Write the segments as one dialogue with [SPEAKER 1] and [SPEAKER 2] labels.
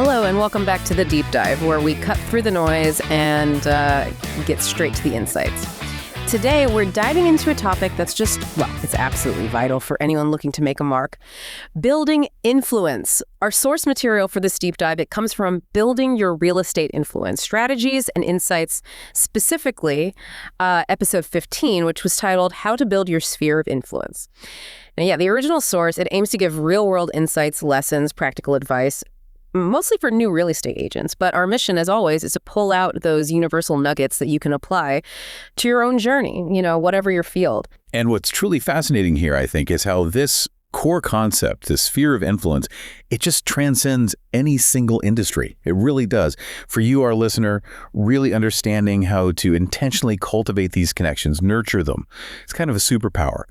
[SPEAKER 1] Hello, and welcome back to The Deep Dive, where we cut through the noise and get straight to the insights. Today, we're diving into a topic that's it's absolutely vital for anyone looking to make a mark. Building influence. Our source material for this deep dive, it comes from Building Your Real Estate Influence, Strategies and Insights, specifically episode 15, which was titled How to Build Your Sphere of Influence. Now, the original source, it aims to give real-world insights, lessons, practical advice, mostly for new real estate agents. But our mission, as always, is to pull out those universal nuggets that you can apply to your own journey, whatever your field.
[SPEAKER 2] And what's truly fascinating here, I think, is how this core concept, this sphere of influence, it just transcends any single industry. It really does. For you, our listener, really understanding how to intentionally cultivate these connections, nurture them. It's kind of a superpower.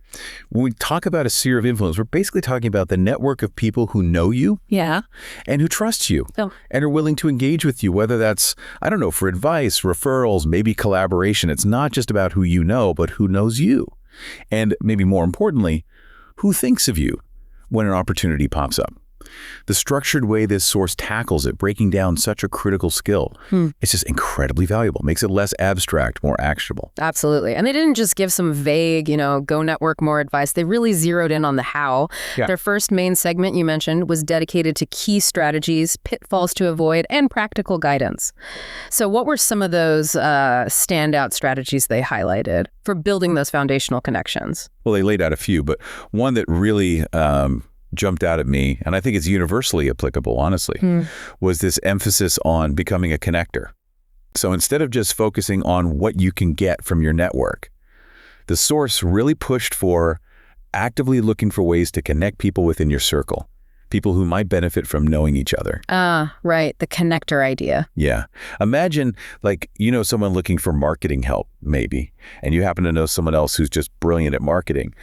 [SPEAKER 2] When we talk about a sphere of influence, we're basically talking about the network of people who know you and who trust you and are willing to engage with you, whether that's, for advice, referrals, maybe collaboration. It's not just about who you know, but who knows you. And maybe more importantly, who thinks of you when an opportunity pops up? The structured way this source tackles it, breaking down such a critical skill, it's just incredibly valuable. Makes it less abstract, more actionable.
[SPEAKER 1] Absolutely. And they didn't just give some vague, go network more advice. They really zeroed in on the how. Yeah. Their first main segment you mentioned was dedicated to key strategies, pitfalls to avoid, and practical guidance. So what were some of those standout strategies they highlighted for building those foundational connections?
[SPEAKER 2] Well, they laid out a few, but one that really jumped out at me, and I think it's universally applicable, honestly, was this emphasis on becoming a connector. So instead of just focusing on what you can get from your network, the source really pushed for actively looking for ways to connect people within your circle, people who might benefit from knowing each other.
[SPEAKER 1] Right. The connector idea.
[SPEAKER 2] Yeah. Imagine someone looking for marketing help, maybe, and you happen to know someone else who's just brilliant at marketing.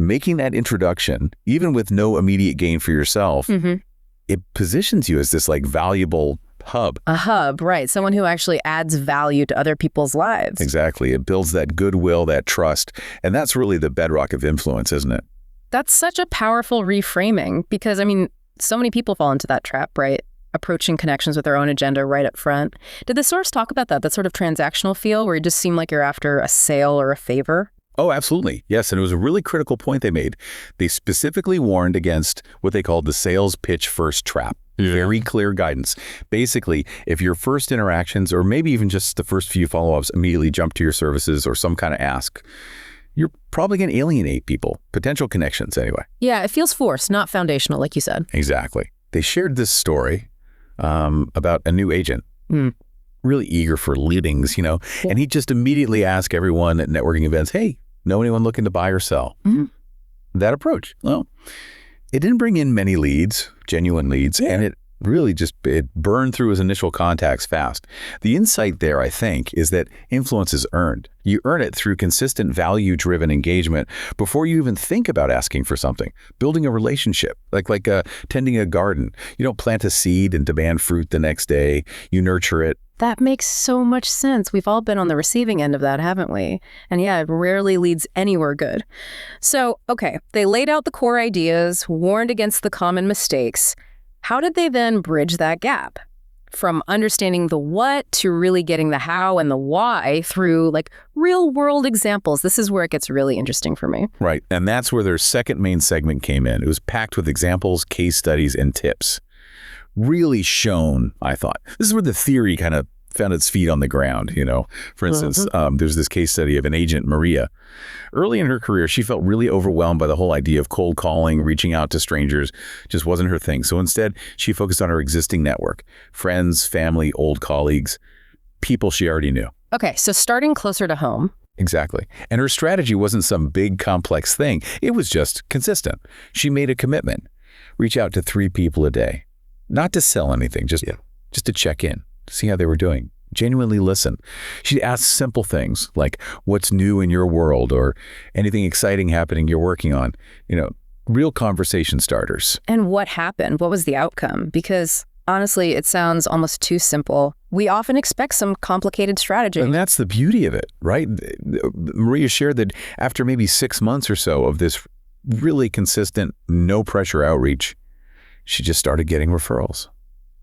[SPEAKER 2] Making that introduction, even with no immediate gain for yourself, it positions you as this valuable hub.
[SPEAKER 1] A hub, right. Someone who actually adds value to other people's lives.
[SPEAKER 2] Exactly. It builds that goodwill, that trust. And that's really the bedrock of influence, isn't it?
[SPEAKER 1] That's such a powerful reframing because, so many people fall into that trap, right? Approaching connections with their own agenda right up front. Did the source talk about that sort of transactional feel where you just seem like you're after a sale or a favor?
[SPEAKER 2] Oh, absolutely. Yes. And it was a really critical point they made. They specifically warned against what they called the sales pitch first trap. Yeah. Very clear guidance. Basically, if your first interactions, or maybe even just the first few follow-ups, immediately jump to your services or some kind of ask, you're probably going to alienate people, potential connections anyway.
[SPEAKER 1] Yeah, it feels forced, not foundational, like you said.
[SPEAKER 2] Exactly. They shared this story about a new agent. Really eager for leadings, and he just immediately asked everyone at networking events, hey, know anyone looking to buy or sell? That approach, well, it didn't bring in many leads, genuine leads, and it really it burned through his initial contacts fast. The insight there, I think, is that influence is earned. You earn it through consistent value-driven engagement before you even think about asking for something. Building a relationship, like tending a garden. You don't plant a seed and demand fruit the next day. You nurture it.
[SPEAKER 1] That makes so much sense. We've all been on the receiving end of that, haven't we? And yeah, it rarely leads anywhere good. So, okay, they laid out the core ideas, warned against the common mistakes. How did they then bridge that gap from understanding the what to really getting the how and the why through real world examples? This is where it gets really interesting for me.
[SPEAKER 2] Right. And that's where their second main segment came in. It was packed with examples, case studies, and tips. Really shown, I thought. This is where the theory kind of found its feet on the ground, For instance, there's this case study of an agent, Maria. Early in her career, she felt really overwhelmed by the whole idea of cold calling, reaching out to strangers. Just wasn't her thing. So instead, she focused on her existing network, friends, family, old colleagues, people she already knew.
[SPEAKER 1] Okay, so starting closer to home.
[SPEAKER 2] Exactly. And her strategy wasn't some big complex thing. It was just consistent. She made a commitment. Reach out to 3 people a day. Not to sell anything, just to check in, see how they were doing. Genuinely listen. She'd ask simple things like, what's new in your world, or anything exciting happening you're working on. Real conversation starters.
[SPEAKER 1] And what happened? What was the outcome? Because honestly, it sounds almost too simple. We often expect some complicated strategy.
[SPEAKER 2] And that's the beauty of it, right? Maria shared that after maybe 6 months or so of this really consistent, no pressure outreach, she just started getting referrals.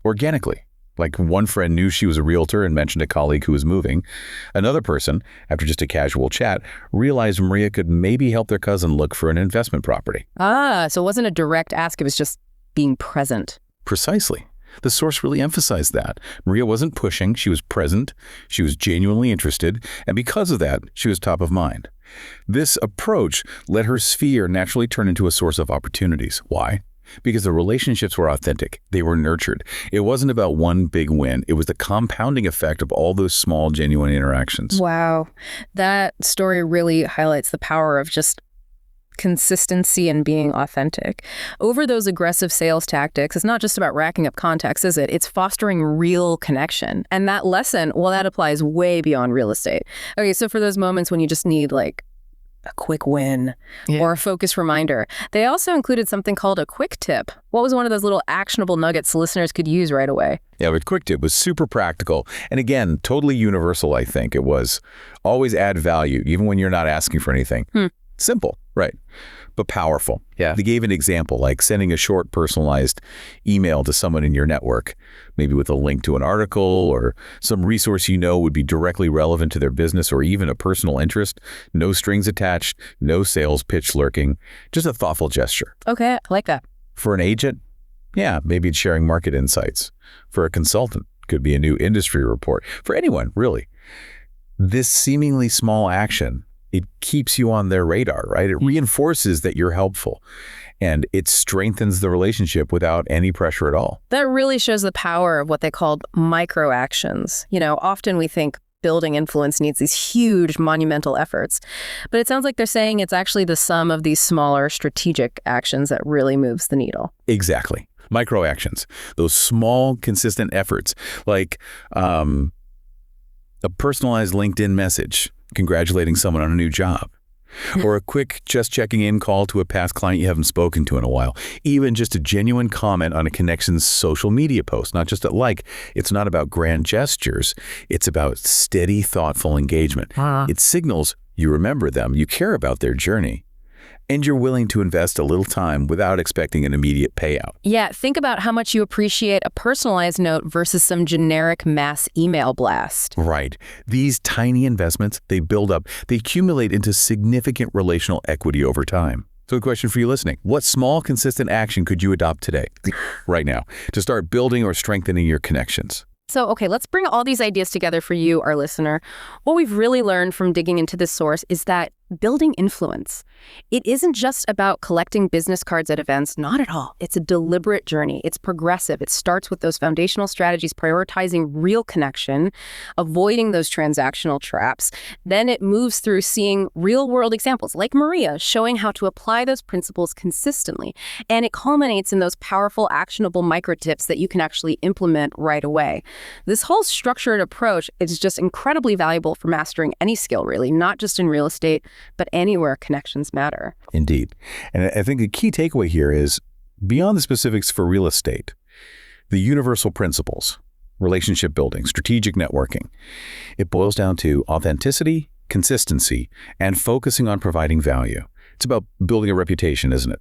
[SPEAKER 2] organically. Like one friend knew she was a realtor and mentioned a colleague who was moving. Another person, after just a casual chat, realized Maria could maybe help their cousin look for an investment property.
[SPEAKER 1] So it wasn't a direct ask, it was just being present.
[SPEAKER 2] Precisely. The source really emphasized that. Maria wasn't pushing, she was present, she was genuinely interested, and because of that, she was top of mind. This approach let her sphere naturally turn into a source of opportunities. Why? Because the relationships were authentic. They were nurtured. It wasn't about one big win. It was the compounding effect of all those small, genuine interactions.
[SPEAKER 1] Wow. That story really highlights the power of just consistency and being authentic. Over those aggressive sales tactics, it's not just about racking up contacts, is it? It's fostering real connection. And that lesson, well, that applies way beyond real estate. Okay, so for those moments when you just need like a quick win or a focus reminder. They also included something called a quick tip. What was one of those little actionable nuggets listeners could use right away?
[SPEAKER 2] Yeah, but quick tip was super practical. And again, totally universal, I think. It was always add value, even when you're not asking for anything. Simple, right? But powerful.
[SPEAKER 3] Yeah.
[SPEAKER 2] They gave an example, like sending a short personalized email to someone in your network, maybe with a link to an article or some resource you know would be directly relevant to their business or even a personal interest. No strings attached, no sales pitch lurking, just a thoughtful gesture.
[SPEAKER 1] Okay, I like that.
[SPEAKER 2] For an agent, yeah, maybe it's sharing market insights. For a consultant, could be a new industry report. For anyone, really. This seemingly small action, it keeps you on their radar, right? It reinforces that you're helpful and it strengthens the relationship without any pressure at all.
[SPEAKER 1] That really shows the power of what they called micro actions. You know, often we think building influence needs these huge monumental efforts, but it sounds like they're saying it's actually the sum of these smaller strategic actions that really moves the needle.
[SPEAKER 2] Exactly. Micro actions, those small, consistent efforts, like a personalized LinkedIn message congratulating someone on a new job, or a quick just checking in call to a past client you haven't spoken to in a while, even just a genuine comment on a connection's social media post, not just a like. It's not about grand gestures. It's about steady, thoughtful engagement. It signals you remember them, you care about their journey, and you're willing to invest a little time without expecting an immediate payout.
[SPEAKER 1] Yeah, think about how much you appreciate a personalized note versus some generic mass email blast.
[SPEAKER 2] Right. These tiny investments, they build up, they accumulate into significant relational equity over time. So a question for you listening, what small, consistent action could you adopt today, right now, to start building or strengthening your connections?
[SPEAKER 1] So, okay, let's bring all these ideas together for you, our listener. What we've really learned from digging into this source is that building influence, it isn't just about collecting business cards at events, not at all. It's a deliberate journey. It's progressive. It starts with those foundational strategies, prioritizing real connection, avoiding those transactional traps. Then it moves through seeing real-world examples, like Maria, showing how to apply those principles consistently. And it culminates in those powerful, actionable micro tips that you can actually implement right away. This whole structured approach is just incredibly valuable for mastering any skill, really, not just in real estate, but anywhere connections matter.
[SPEAKER 2] Indeed. And I think the key takeaway here is, beyond the specifics for real estate, the universal principles, relationship building, strategic networking, it boils down to authenticity, consistency, and focusing on providing value. It's about building a reputation, isn't it?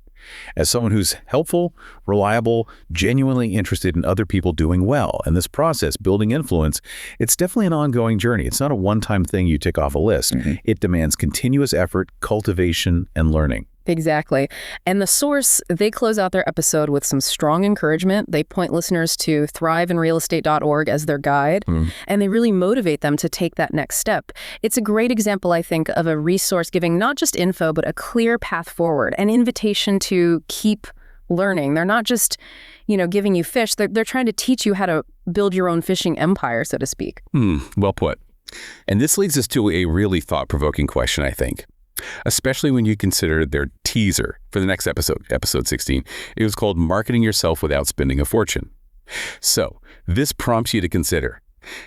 [SPEAKER 2] As someone who's helpful, reliable, genuinely interested in other people doing well. And this process, building influence, it's definitely an ongoing journey. It's not a one-time thing you tick off a list. It demands continuous effort, cultivation, and learning.
[SPEAKER 1] Exactly. And the source, they close out their episode with some strong encouragement. They point listeners to thriveinrealestate.org as their guide, and they really motivate them to take that next step. It's a great example, I think, of a resource giving not just info, but a clear path forward, an invitation to keep learning. They're not just, giving you fish. They're trying to teach you how to build your own fishing empire, so to speak.
[SPEAKER 3] Well put. And this leads us to a really thought-provoking question, I think. Especially when you consider their teaser for the next episode, episode 16. It was called Marketing Yourself Without Spending a Fortune. So this prompts you to consider,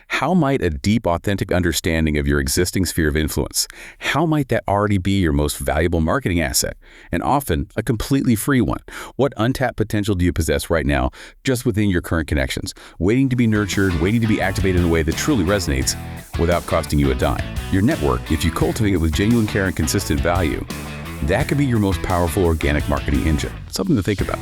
[SPEAKER 3] how might a deep, authentic understanding of your existing sphere of influence, how might that already be your most valuable marketing asset, and often a completely free one? What untapped potential do you possess right now just within your current connections, waiting to be nurtured, waiting to be activated in a way that truly resonates without costing you a dime? Your network, if you cultivate it with genuine care and consistent value, that could be your most powerful organic marketing engine. Something to think about.